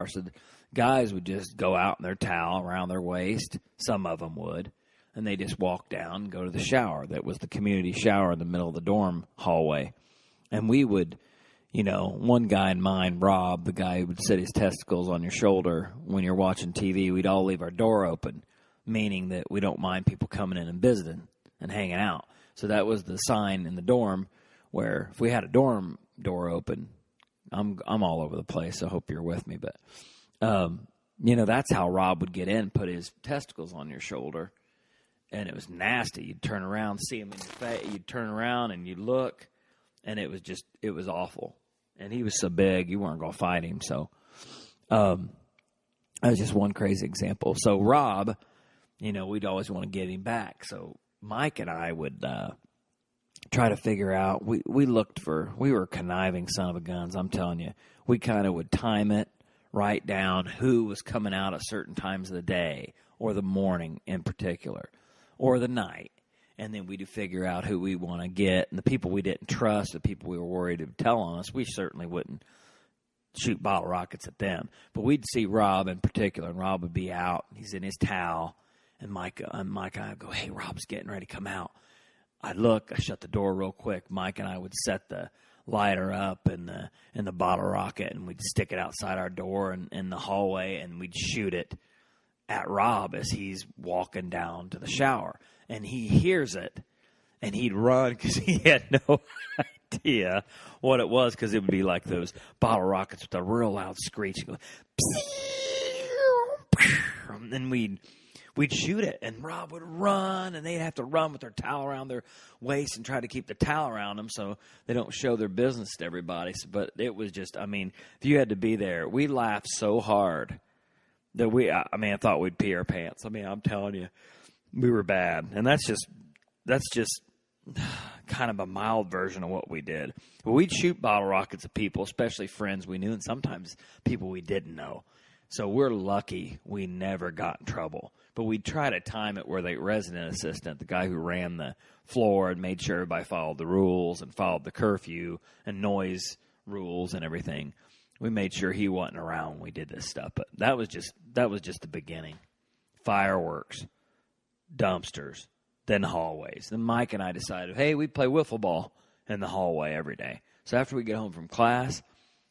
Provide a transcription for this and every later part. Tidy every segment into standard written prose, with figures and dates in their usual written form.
So the guys would just go out in their towel around their waist. Some of them would. And they just walk down and go to the shower. That was the community shower in the middle of the dorm hallway. And we would, one guy in mine, Rob, the guy who would sit his testicles on your shoulder when you're watching TV, we'd all leave our door open, meaning that we don't mind people coming in and visiting and hanging out. So that was the sign in the dorm where if we had a dorm door open, I'm all over the place. I hope you're with me. But, that's how Rob would get in, put his testicles on your shoulder. And it was nasty. You'd turn around, see him in your face. You'd turn around and you'd look, and it was awful. And he was so big, you weren't going to fight him. So that was just one crazy example. So Rob, we'd always want to get him back. So Mike and I would try to figure out. We were conniving son of a guns, I'm telling you. We kind of would time it, write down who was coming out at certain times of the day or the morning in particular. Or the night, and then we'd figure out who we want to get, and the people we didn't trust, the people we were worried would tell on us, we certainly wouldn't shoot bottle rockets at them. But we'd see Rob in particular, and Rob would be out, he's in his towel, and Mike and I would go, hey, Rob's getting ready to come out. I'd look, I shut the door real quick, Mike and I would set the lighter up and the bottle rocket, and we'd stick it outside our door and in the hallway, and we'd shoot it at Rob as he's walking down to the shower. And he hears it, and he'd run because he had no idea what it was, because it would be like those bottle rockets with a real loud screech. And then we'd shoot it, and Rob would run, and they'd have to run with their towel around their waist and try to keep the towel around them so they don't show their business to everybody. But it was just, if you had to be there, we laughed so hard that I thought we'd pee our pants. I'm telling you, we were bad. And that's just kind of a mild version of what we did. But we'd shoot bottle rockets at people, especially friends we knew, and sometimes people we didn't know. So we're lucky we never got in trouble. But we'd try to time it where the resident assistant, the guy who ran the floor and made sure everybody followed the rules and followed the curfew and noise rules and everything, we made sure he wasn't around when we did this stuff. But that was just the beginning. Fireworks, dumpsters, then hallways. Then Mike and I decided, hey, we'd play wiffle ball in the hallway every day. So after we get home from class,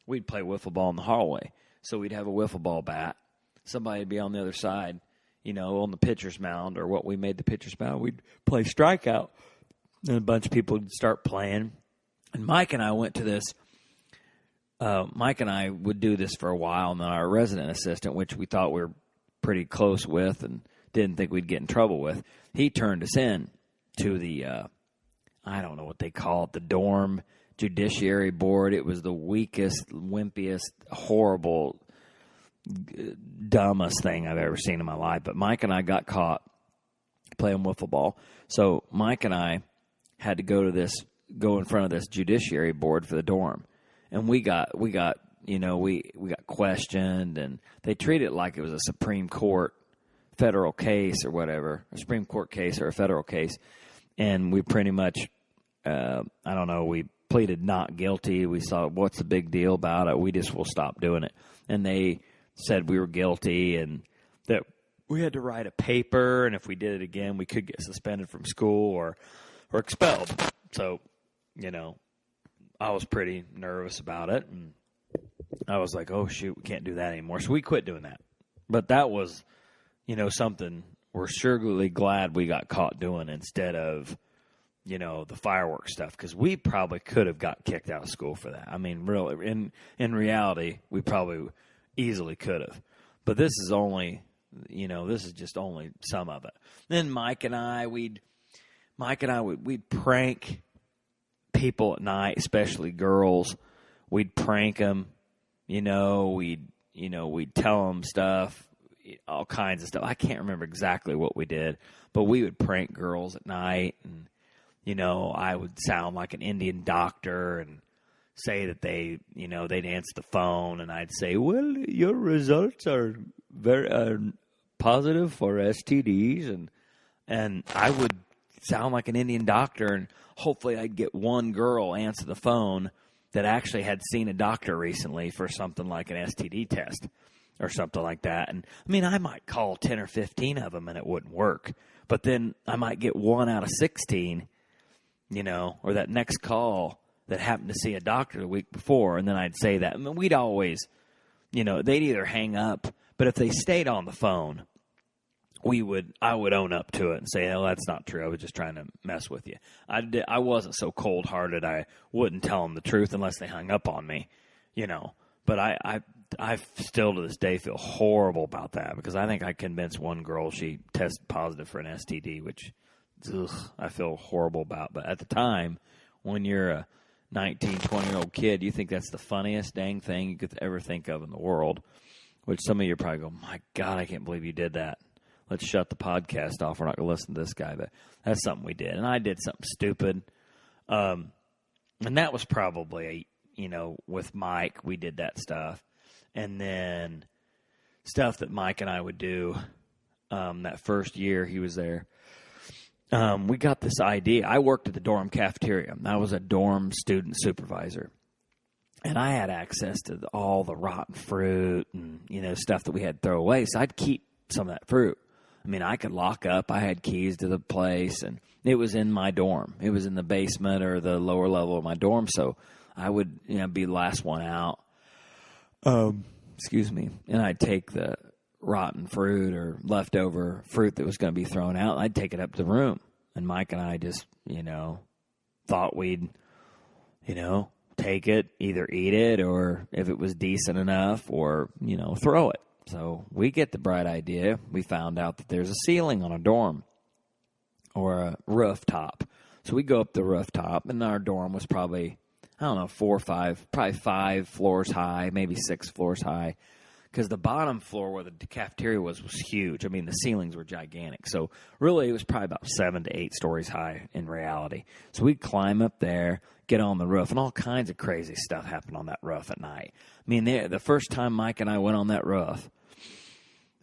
we'd play wiffle ball in the hallway. So we'd have a wiffle ball bat. Somebody would be on the other side, on the pitcher's mound or what we made the pitcher's mound. We'd play strikeout. And a bunch of people would start playing. And Mike and I went to this. Mike and I would do this for a while, and then our resident assistant, which we thought we were pretty close with and didn't think we'd get in trouble with, he turned us in to the, I don't know what they call it, the dorm judiciary board. It was the weakest, wimpiest, horrible, dumbest thing I've ever seen in my life. But Mike and I got caught playing wiffle ball. So Mike and I had to go in front of this judiciary board for the dorm. And we got questioned, and they treated it like it was a Supreme Court federal case or whatever, a Supreme Court case or a federal case. And we pretty much, we pleaded not guilty. We saw, what's the big deal about it? We just will stop doing it. And they said we were guilty and that we had to write a paper, and if we did it again, we could get suspended from school or expelled. So, I was pretty nervous about it, and I was like, oh, shoot, we can't do that anymore. So we quit doing that. But that was, something we're surely glad we got caught doing instead of, the fireworks stuff, because we probably could have got kicked out of school for that. Really, in reality, we probably easily could have. But this is only, this is just only some of it. Then Mike and I, we'd prank people at night, especially girls. We'd prank them, we'd tell them stuff, all kinds of stuff. I can't remember exactly what we did, but we would prank girls at night, and I would sound like an Indian doctor and say that they'd answer the phone, and I'd say, well, your results are very positive for STDs, and I would sound like an Indian doctor, and hopefully I'd get one girl answer the phone that actually had seen a doctor recently for something like an STD test. or something like that. And I mean, I might call 10 or 15 of them and it wouldn't work. But then I might get 1 out of 16, or that next call that happened to see a doctor the week before. And then I'd say that. I mean, we'd always, they'd either hang up, but if they stayed on the phone, I would own up to it and say, "Oh, that's not true. I was just trying to mess with you." I wasn't so cold-hearted. I wouldn't tell them the truth unless they hung up on me, But I still to this day feel horrible about that because I think I convinced one girl she tested positive for an STD, which I feel horrible about. But at the time, when you're a 19, 20-year-old kid, you think that's the funniest dang thing you could ever think of in the world, which some of you probably go, "My God, I can't believe you did that. Let's shut the podcast off. We're not going to listen to this guy." But that's something we did. And I did something stupid. And that was probably, with Mike, we did that stuff. And then stuff that Mike and I would do that first year he was there. We got this idea. I worked at the dorm cafeteria. I was a dorm student supervisor. And I had access to all the rotten fruit and, stuff that we had to throw away. So I'd keep some of that fruit. I mean, I could lock up. I had keys to the place, and it was in my dorm. It was in the basement or the lower level of my dorm, so I would, be the last one out. Excuse me. And I'd take the rotten fruit or leftover fruit that was going to be thrown out, and I'd take it up to the room. And Mike and I just, thought we'd, take it, either eat it or if it was decent enough or, throw it. So we get the bright idea. We found out that there's a ceiling on a dorm or a rooftop. So we go up the rooftop, and our dorm was probably, 4 or 5, probably 5 floors high, maybe 6 floors high, because the bottom floor where the cafeteria was huge. I mean, the ceilings were gigantic. So really it was probably about 7 to 8 stories high in reality. So we'd climb up there, get on the roof, and all kinds of crazy stuff happened on that roof at night. I mean, the first time Mike and I went on that roof,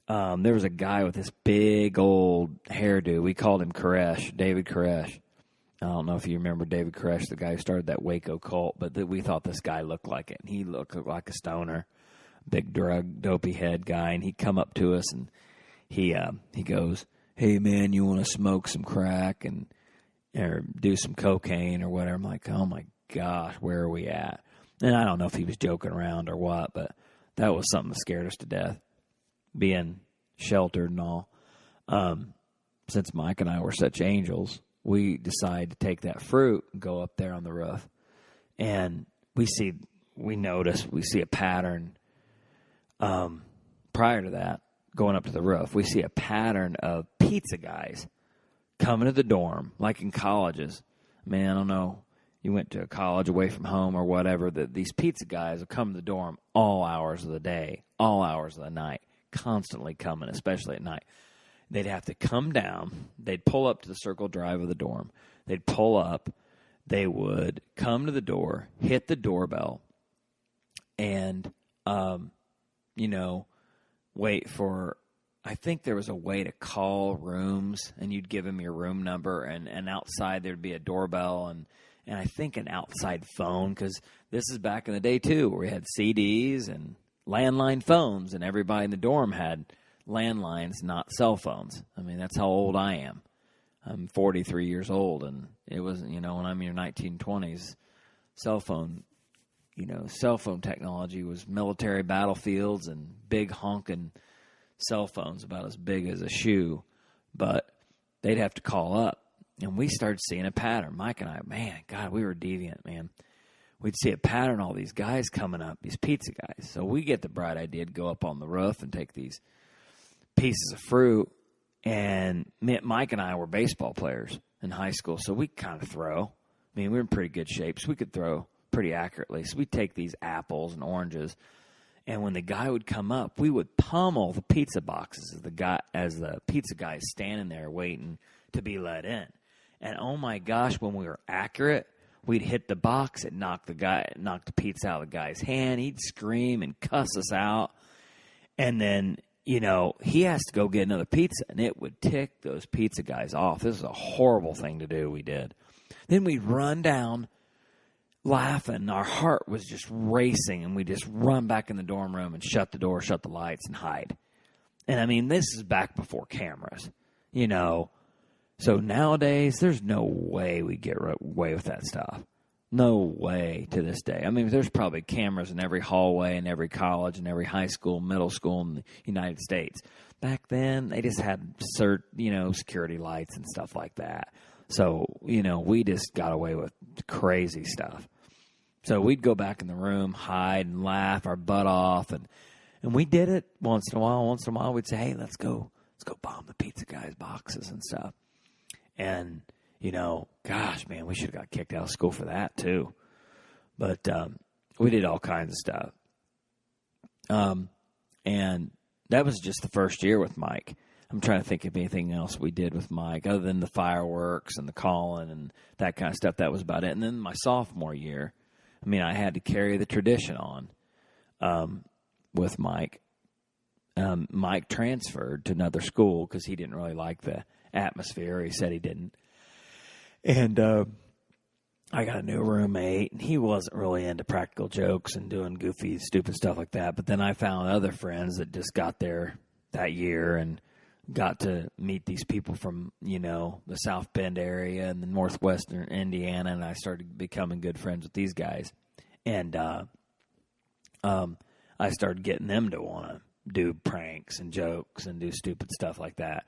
there was a guy with this big old hairdo. We called him Koresh, David Koresh. I don't know if you remember David Koresh, the guy who started that Waco cult, but we thought this guy looked like it. And he looked like a stoner, big drug, dopey head guy. And he'd come up to us, and he goes, "Hey, man, you want to smoke some crack or do some cocaine or whatever?" I'm like, "Oh, my gosh, where are we at?" And I don't know if he was joking around or what, but that was something that scared us to death, being sheltered and all. Since Mike and I were such angels, we decided to take that fruit and go up there on the roof. And we see a pattern. Prior to that, going up to the roof, we see a pattern of pizza guys coming to the dorm, like in colleges. Man, I don't know. You went to a college away from home or whatever, these pizza guys will come to the dorm all hours of the day, all hours of the night, constantly coming, especially at night. They'd have to come down. They'd pull up to the circle drive of the dorm. They'd pull up. They would come to the door, hit the doorbell, and, wait for, I think there was a way to call rooms, and you'd give them your room number, and outside there'd be a doorbell and I think an outside phone, because this is back in the day, too, where we had CDs and landline phones, and everybody in the dorm had landlines, not cell phones. I mean, that's how old I am. I'm 43 years old, and it wasn't, when I'm in your 1920s, cell phone technology was military battlefields and big honking cell phones about as big as a shoe, but they'd have to call up, and we started seeing a pattern. Mike and I, man, God, we were deviant, man. We'd see a pattern, all these guys coming up, these pizza guys. So we get the bright idea to go up on the roof and take these pieces of fruit. And Mike and I were baseball players in high school, so we kind of throw. I mean, we were in pretty good shape, so we could throw pretty accurately. So we'd take these apples and oranges, and when the guy would come up, we would pummel the pizza boxes as the pizza guy is standing there waiting to be let in. And oh my gosh, when we were accurate, we'd hit the box, it knocked the pizza out of the guy's hand. He'd scream and cuss us out. And then, he has to go get another pizza, and it would tick those pizza guys off. This is a horrible thing to do, we did. Then we'd run down laughing. Our heart was just racing, and we just run back in the dorm room and shut the door, shut the lights, and hide. And, I mean, this is back before cameras, you know. So nowadays, there's no way we get away with that stuff. No way to this day. I mean, there's probably cameras in every hallway in every college and every high school, middle school in the United States. Back then, they just had security lights and stuff like that. So, we just got away with crazy stuff. So we'd go back in the room, hide and laugh our butt off, and we did it once in a while. Once in a while, we'd say, "Hey, let's go bomb the pizza guy's boxes and stuff." And gosh, man, we should have got kicked out of school for that too. But we did all kinds of stuff. And that was just the first year with Mike. I'm trying to think of anything else we did with Mike other than the fireworks and the calling and that kind of stuff. That was about it. And then my sophomore year, I mean, I had to carry the tradition on with Mike. Mike transferred to another school because he didn't really like the atmosphere. He said he didn't. And I got a new roommate, and he wasn't really into practical jokes and doing goofy, stupid stuff like that. But then I found other friends that just got there that year and got to meet these people from, the South Bend area and the northwestern Indiana, and I started becoming good friends with these guys. And I started getting them to want to do pranks and jokes and do stupid stuff like that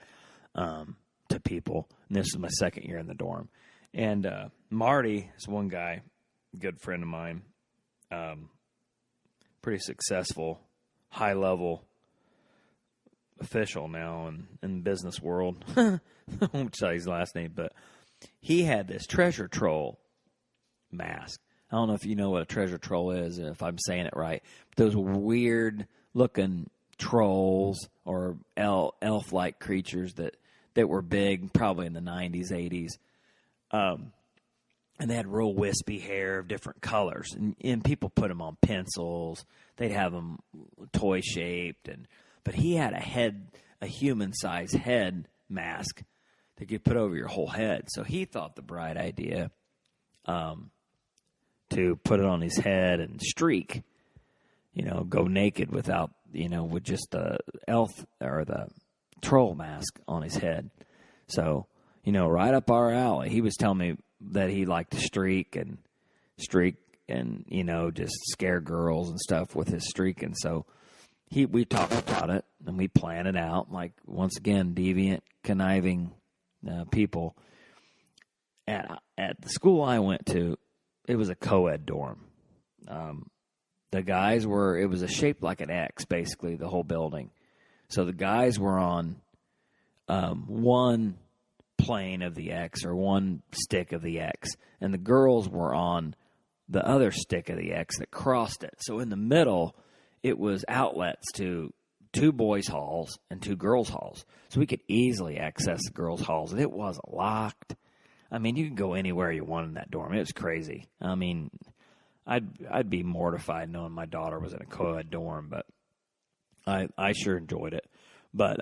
to people. And this is my second year in the dorm. And Marty is one guy, good friend of mine, pretty successful, high-level official now in the business world. I won't tell you his last name, but he had this treasure troll mask. I don't know if you know what a treasure troll is, if I'm saying it right. Those weird-looking trolls or elf-like creatures that were big probably in the 90s, 80s. And they had real wispy hair of different colors. And people put them on pencils. They'd have them toy-shaped. But he had a human-sized head mask that you put over your whole head. So he thought the bright idea to put it on his head and streak, go naked without, with just the elf or the troll mask on his head. So, right up our alley. He was telling me that he liked to streak and, just scare girls and stuff with his streaking. So we talked about it and we planned it out. Like, once again, deviant, conniving people. At the school I went to, it was a co-ed dorm. The guys it was shaped like an X, basically, the whole building. So the guys were on one plane of the X or one stick of the X, and the girls were on the other stick of the X that crossed it. So in the middle, it was outlets to 2 boys' halls and 2 girls' halls. So we could easily access the girls' halls, and it wasn't locked. I mean, you could go anywhere you wanted in that dorm. It was crazy. I mean, I'd be mortified knowing my daughter was in a co-ed dorm, but I sure enjoyed it. But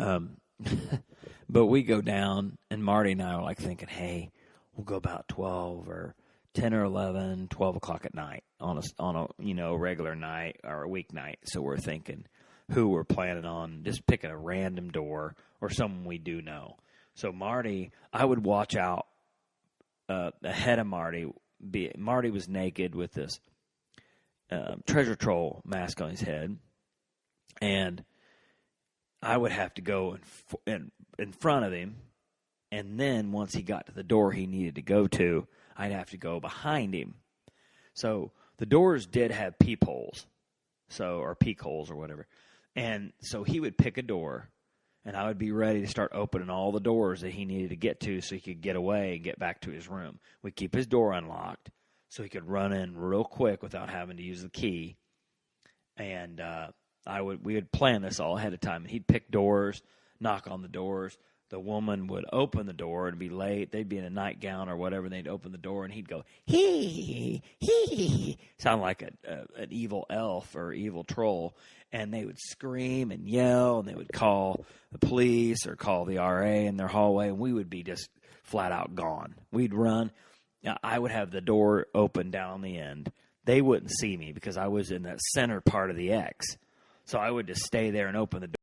but we go down, and Marty and I are like thinking, hey, we'll go about 12 or 10 or 11, 12 o'clock at night on a regular night or a weeknight. So we're thinking who we're planning on just picking a random door or someone we do know. So Marty, I would watch out ahead of Marty. Marty was naked with this treasure troll mask on his head, and I would have to go in front of him, and then once he got to the door he needed to go to, I'd have to go behind him. So the doors did have peepholes, or peek holes or whatever, and so he would pick a door, and I would be ready to start opening all the doors that he needed to get to so he could get away and get back to his room. We'd keep his door unlocked so he could run in real quick without having to use the key, and we would plan this all ahead of time. And he'd pick doors, knock on the doors. The woman would open the door and be late. They'd be in a nightgown or whatever, and they'd open the door, and he'd go, hee, hee, sound like an evil elf or evil troll. And they would scream and yell, and they would call the police or call the RA in their hallway, and we would be just flat out gone. We'd run. I would have the door open down on the end. They wouldn't see me because I was in that center part of the X. So I would just stay there and open the door.